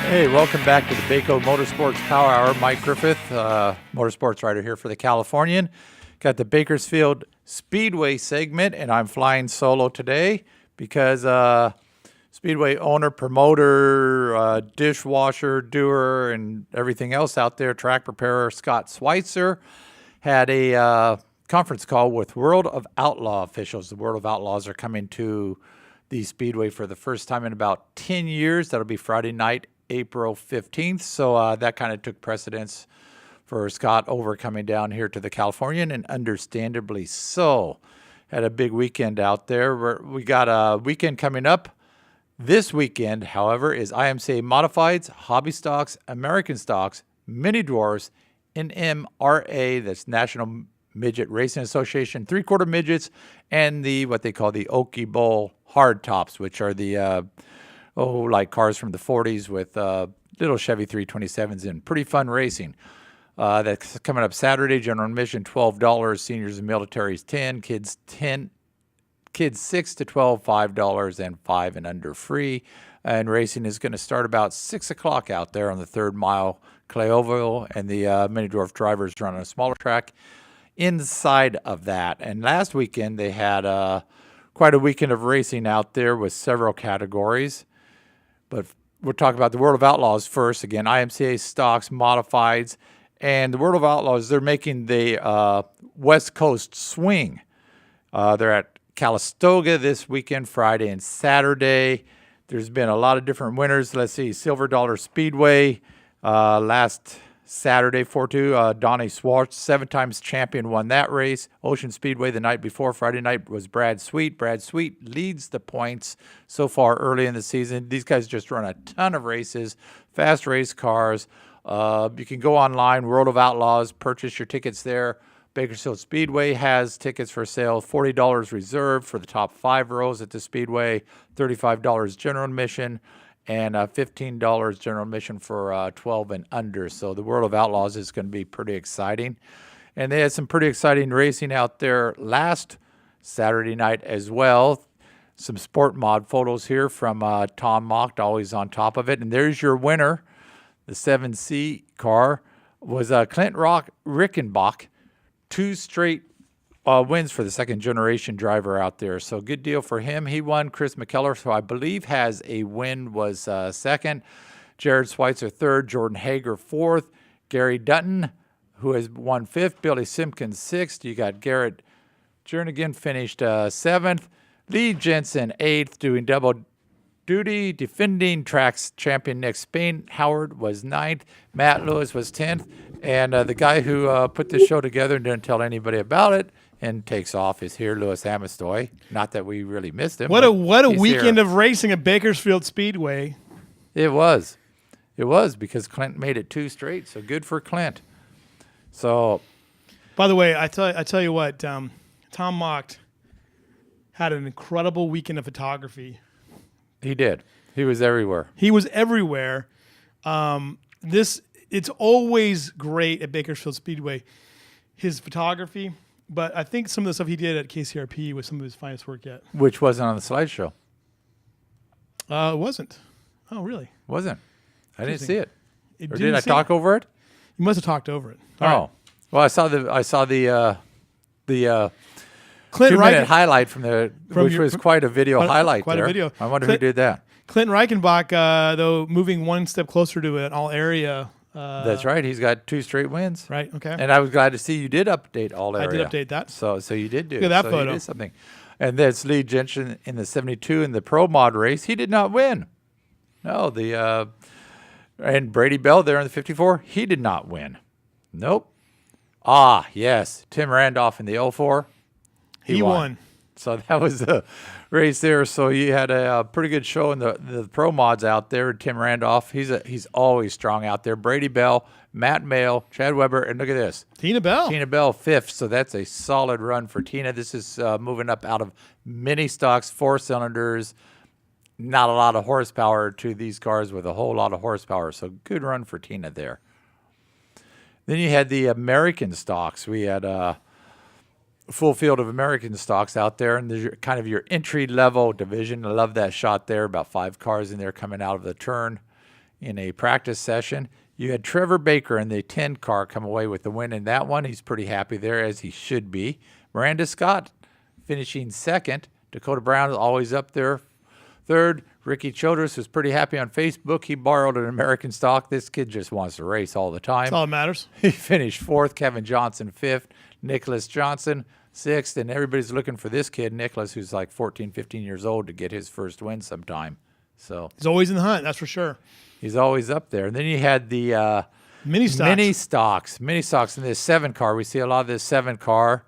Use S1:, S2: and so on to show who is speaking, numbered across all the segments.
S1: Hey, welcome back to the Baco Motorsports Power Hour. Mike Griffith, motorsports writer here for the Californian. Got the Bakersfield Speedway segment, and I'm flying solo today because Speedway owner, promoter, dishwasher, doer, and everything else out there, track preparer Scott Schweitzer, had a conference call with World of Outlaw officials. The World of Outlaws are coming to the Speedway for the first time in about 10 years. That'll be Friday night, April 15th. So that kind of took precedence for Scott over coming down here to the Californian, and understandably so. Had a big weekend out there. We got a weekend coming up. This weekend, however, is IMCA Modifieds, Hobby Stocks, American Stocks, Mini Dwarfs, NMRA, that's National Midget Racing Association, three-quarter midgets, and what they call the Okie Bowl hard tops, which are the like cars from the 40s with little Chevy 327s in. Pretty fun racing. That's coming up Saturday. General admission $12, seniors and militaries $10, kids 6 to 12 $5, and 5 and under free. And racing is going to start about 6 o'clock out there on the 3rd mile clay oval, and the mini dwarf drivers run on a smaller track inside of that. And last weekend they had quite a weekend of racing out there with several categories. But we'll talk about the World of Outlaws first. Again, IMCA Stocks, Modifieds, and the World of Outlaws, they're making the West Coast swing. They're at Calistoga this weekend, Friday and Saturday. There's been a lot of different winners. Let's see, Silver Dollar Speedway last Saturday, 4-2. Donnie Swartz, 7 times champion, won that race. Ocean Speedway the night before, Friday night, was Brad Sweet. Brad Sweet leads the points so far early in the season. These guys just run a ton of races, fast race cars. You can go online, World of Outlaws, purchase your tickets there. Bakersfield Speedway has tickets for sale, $40 reserved for the top 5 rows at the Speedway, $35 general admission, and $15 general admission for 12 and under. So the World of Outlaws is going to be pretty exciting. And they had some pretty exciting racing out there last Saturday night as well. Some sport mod photos here from Tom Mocht, always on top of it. And there's your winner. The 7C car was Clint Rickenbach. 2 straight wins for the second-generation driver out there. So good deal for him. He won. Chris McKellar, who I believe has a win, was second. Jared Schweitzer third. Jordan Hager fourth. Gary Dutton, who has won fifth. Billy Simpkins sixth. You got Garrett Jernigan finished seventh. Lee Jensen eighth, doing double duty. Defending tracks champion Nick Spain Howard was ninth. Matt Lewis was 10th. And the guy who put this show together and didn't tell anybody about it and takes off is here, Louis Amestoy. Not that we really missed him.
S2: What a weekend of racing at Bakersfield Speedway.
S1: It was. It was, because Clint made it 2 straight, so good for Clint. So,
S2: by the way, I tell you what, Tom Mocht had an incredible weekend of photography.
S1: He did. He was everywhere.
S2: He was everywhere. It's always great at Bakersfield Speedway, his photography. But I think some of the stuff he did at KCRP was some of his finest work yet.
S1: Which wasn't on the slideshow.
S2: It wasn't. Oh, really?
S1: Wasn't. I didn't see it. Or
S2: did
S1: I talk over it?
S2: You must have talked over it.
S1: All right. Well, I saw the
S2: Clint
S1: 2-minute highlight which was quite a video highlight. Quite a video. I wonder who did that.
S2: Clint Reichenbach, though, moving one step closer to an all-area.
S1: That's right. He's got 2 straight wins.
S2: Right. Okay.
S1: And I was glad to see you did update all area.
S2: I did update that.
S1: So you did do.
S2: Look at that
S1: photo.
S2: You
S1: did something. And that's Lee Jensen in the 72 in the Pro Mod race. He did not win. No, and Brady Bell there in the 54. He did not win. Nope. Yes. Tim Randolph in the 04. He won. So that was a race there. So you had a pretty good show in the pro mods out there. Tim Randolph, he's always strong out there. Brady Bell, Matt Mayle, Chad Weber, and look at this.
S2: Tina Bell,
S1: 5th. So that's a solid run for Tina. This is moving up out of mini stocks, 4 cylinders. Not a lot of horsepower to these cars with a whole lot of horsepower. So good run for Tina there. Then you had the American stocks. We had full field of American stocks out there, and there's kind of your entry-level division. I love that shot there, about 5 cars in there coming out of the turn in a practice session. You had Trevor Baker in the 10 car come away with the win in that one. He's pretty happy there, as he should be. Miranda Scott finishing second. Dakota Brown is always up there. Third, Ricky Childress was pretty happy on Facebook. He borrowed an American stock. This kid just wants to race all the time.
S2: That's all that matters.
S1: He finished fourth. Kevin Johnson fifth. Nicholas Johnson sixth. And everybody's looking for this kid, Nicholas, who's like 14, 15 years old, to get his first win sometime. So
S2: He's always in the hunt, that's for sure.
S1: he's always up there. And then you had the
S2: Mini stocks.
S1: Mini stocks in this 7 car. We see a lot of this 7 car.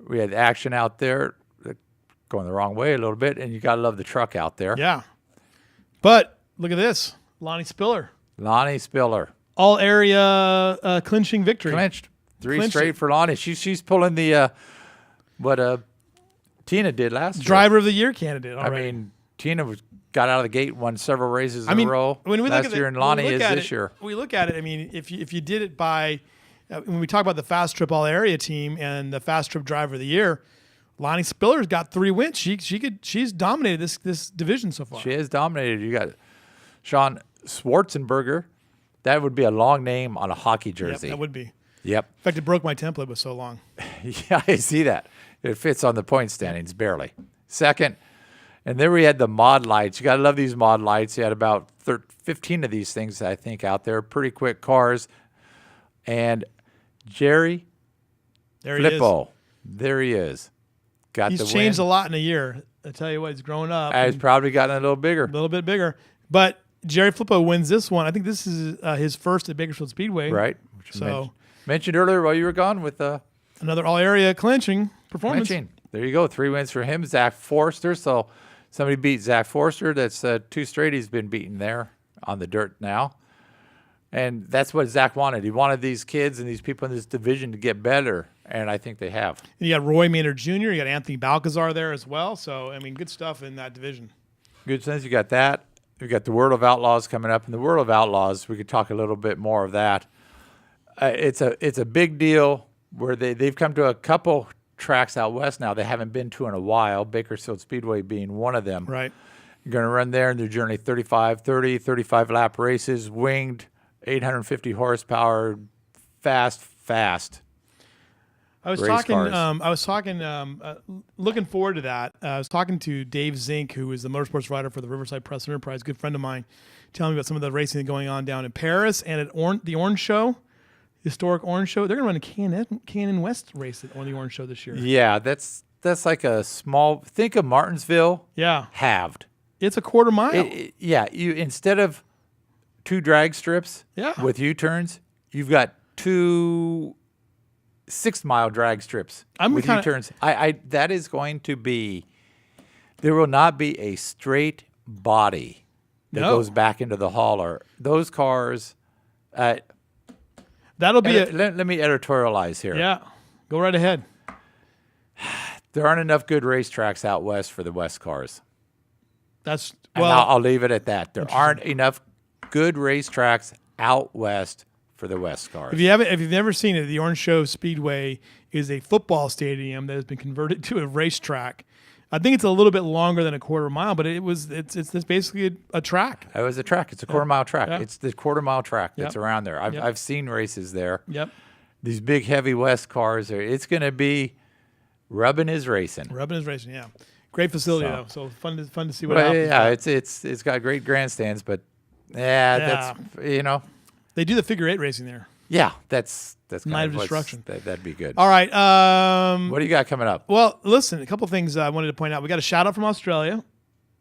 S1: We had action out there going the wrong way a little bit, and you got to love the truck out there.
S2: Yeah. But look at this. Lonnie Spiller.
S1: Lonnie Spiller.
S2: All area clinching victory.
S1: Clinched. 3
S2: Clinched
S1: straight
S2: it.
S1: for Lonnie. She's pulling the what Tina did last year.
S2: Driver of the Year candidate already.
S1: I mean, Tina got out of the gate, won several races in a row
S2: when we
S1: last
S2: look at
S1: year, and Lonnie is this year.
S2: We look at it. I mean, if you did it by when we talk about the Fast Trip All Area team and the Fast Trip Driver of the Year, Lonnie Spiller's got 3 wins. She's dominated this division so far.
S1: She has dominated. You got Sean Schwarzenberger. That would be a long name on a hockey jersey.
S2: Yep, that would be.
S1: Yep.
S2: In fact, it broke my template. It was so long.
S1: Yeah, I see that. It fits on the point standings barely. Second, and then we had the mod lights. You got to love these mod lights. You had about 15 of these things, I think, out there. Pretty quick cars. And Jerry
S2: There he is.
S1: Flippo. There he is. Got
S2: He's
S1: the
S2: changed
S1: win.
S2: a lot in a year. I tell you what, he's grown up.
S1: He's probably gotten a little bigger.
S2: A little bit bigger. But Jerry Flippo wins this one. I think this is his first at Bakersfield Speedway.
S1: Right. Which
S2: So
S1: mentioned earlier while you were gone with
S2: another all-area clinching performance.
S1: clinching. There you go. 3 wins for him. Zach Forster. So somebody beat Zach Forster. That's 2 straight he's been beaten there on the dirt now. And that's what Zach wanted. He wanted these kids and these people in this division to get better, and I think they have.
S2: And you got Roy Maynard Jr., you got Anthony Balcazar there as well. So, I mean, good stuff in that division.
S1: Good sense. You got that. You got the World of Outlaws coming up. In the World of Outlaws, we could talk a little bit more of that. It's a big deal where they've come to a couple tracks out west now they haven't been to in a while, Bakersfield Speedway being one of them.
S2: Right.
S1: You're going to run there in their journey 35 lap races, winged, 850 horsepower, fast.
S2: I was
S1: race
S2: talking.
S1: cars.
S2: Looking forward to that. I was talking to Dave Zink, who is the motorsports writer for the Riverside Press Enterprise, good friend of mine, telling me about some of the racing going on down in Paris and at the Orange Show, historic Orange Show. They're going to run a K&N West race at the Orange Show this year.
S1: Yeah, that's like a small. Think of Martinsville.
S2: Yeah,
S1: halved.
S2: it's a quarter mile.
S1: You instead of 2 drag strips.
S2: Yeah.
S1: With U-turns, you've got 2 6-mile drag strips with U-turns. That is going to be. There will not be a straight body that goes back into the hauler. Those cars.
S2: That'll be
S1: Let me editorialize here.
S2: Yeah, go right ahead.
S1: There aren't enough good racetracks out west for the West cars.
S2: That's
S1: And I'll leave it at that. There aren't enough good racetracks out west for the West cars.
S2: If you've never seen it, the Orange Show Speedway is a football stadium that has been converted to a racetrack. I think it's a little bit longer than a quarter mile, but it's basically a track.
S1: It was a track. It's a quarter-mile track.
S2: Yeah.
S1: It's the quarter-mile track that's around there. I've seen races there.
S2: Yep.
S1: These big, heavy West cars, it's going to be rubbing is racing.
S2: Rubbing is racing, yeah. Great facility, though. So fun to see what
S1: Well,
S2: happens.
S1: yeah, it's got great grandstands, but that's,
S2: They do the figure 8 racing there.
S1: Yeah, that's kind
S2: Night
S1: of
S2: of Destruction.
S1: That'd be good.
S2: All right.
S1: What do you got coming up?
S2: Well, listen, a couple things I wanted to point out. We got a shout out from Australia,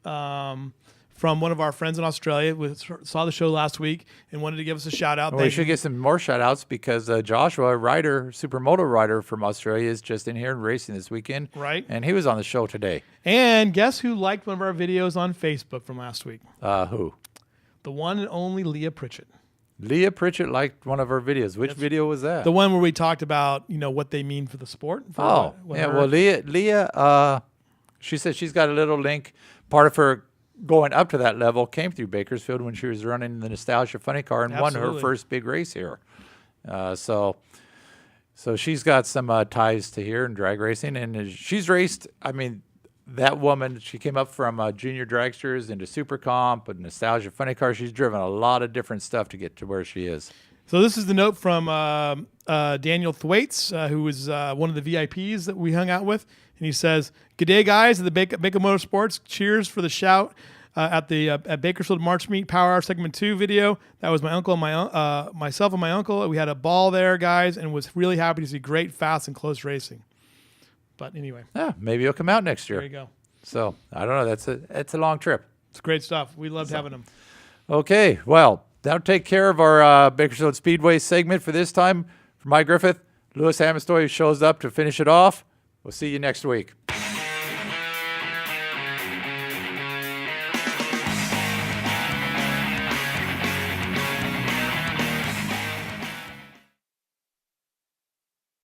S2: from one of our friends in Australia. We saw the show last week and wanted to give us a shout out.
S1: Well, we should get some more shout outs because Joshua, supermoto rider from Australia, is just in here and racing this weekend.
S2: Right.
S1: And he was on the show today.
S2: And guess who liked one of our videos on Facebook from last week?
S1: Who?
S2: The one and only Leah Pritchett.
S1: Leah Pritchett liked one of our videos. Which video was that?
S2: The one where we talked about, what they mean for the sport.
S1: Well, Leah, she said she's got a little link. Part of her going up to that level came through Bakersfield when she was running the Nostalgia Funny Car and won her first big race here. So she's got some ties to here in drag racing, and she's raced. I mean, that woman, she came up from junior dragsters into super comp and nostalgia funny car. She's driven a lot of different stuff to get to where she is.
S2: So this is the note from Daniel Thwaites, who was one of the VIPs that we hung out with. And he says, "Good day, guys, at the Baker Motorsports. Cheers for the shout at Bakersfield March Meet Power Hour Segment 2 video. That was my uncle and myself and my uncle. We had a ball there, guys, and was really happy to see great, fast, and close racing." But anyway.
S1: Yeah, maybe he'll come out next year.
S2: There you go.
S1: So, I don't know. It's a long trip.
S2: It's great stuff. We loved having him.
S1: Okay, well, that'll take care of our Bakersfield Speedway segment for this time. For Mike Griffith, Louis Hamastoy shows up to finish it off. We'll see you next week.